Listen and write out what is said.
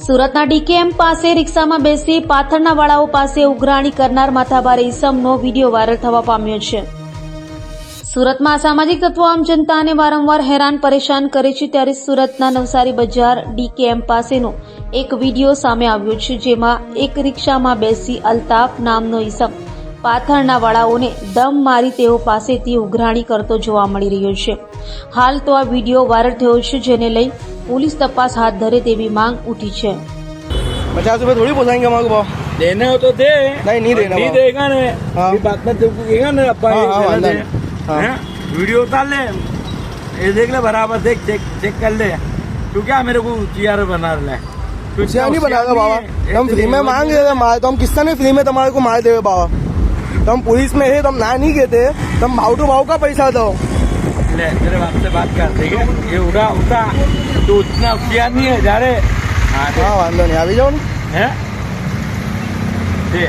સુરતના ડીકેએમ પાસે રિક્ષામાં બેસી પાથરના વાળાઓ પાસે ઉઘરાણી કરનાર માથાભારે ઈસમનો વિડીયો વાયરલ થવા પામ્યો છે। સુરતમાં અસામાજિક તત્વો આમ જનતાને વારંવાર હેરાન પરેશાન કરે છે, ત્યારે સુરતના નવસારી બજાર ડીકેએમ પાસેનો એક વિડીયો સામે આવ્યો છે, જેમાં એક રિક્ષામાં બેસી અલ્તાફ નામનો ઈસમ પાથરના વાળાઓને દમ મારી તેઓ પાસેથી ઉઘરાણી કરતો જોવા મળી રહ્યો છે। હાલ તો આ વિડીયો વાયરલ થયો છે, જેને લઈ पुलिस तपास हाथ धरे तेवी मांग उठी है। 50 रुपए थोड़ी बोलेंगे हमारे को, देना हो तो दे, नहीं देना, नहीं देगा ना। हाँ। बात में देगा ना अपा। हाँ। वीडियो उतार ले, ये देख ले बराबर, देख चेक चेक कर ले। तू क्या मेरे को चियार बना रहा है? कुछ नहीं बनाएगा बाबा, हम फ्री में मांग रहे थे मार, तो हम किसने ने फ्री में तुम्हारे को मार दे बाबा। तो हम पुलिस में है, तुम ना नहीं कहते, तुम भाव टू भाव का पैसा दो। ले तेरे बाप से बात कर, ठीक है? ये उड़ा उठा, तू उतना होशियार नहीं है जा रे। हाँ वांधो नहीं, अभी जाओ हैं? दे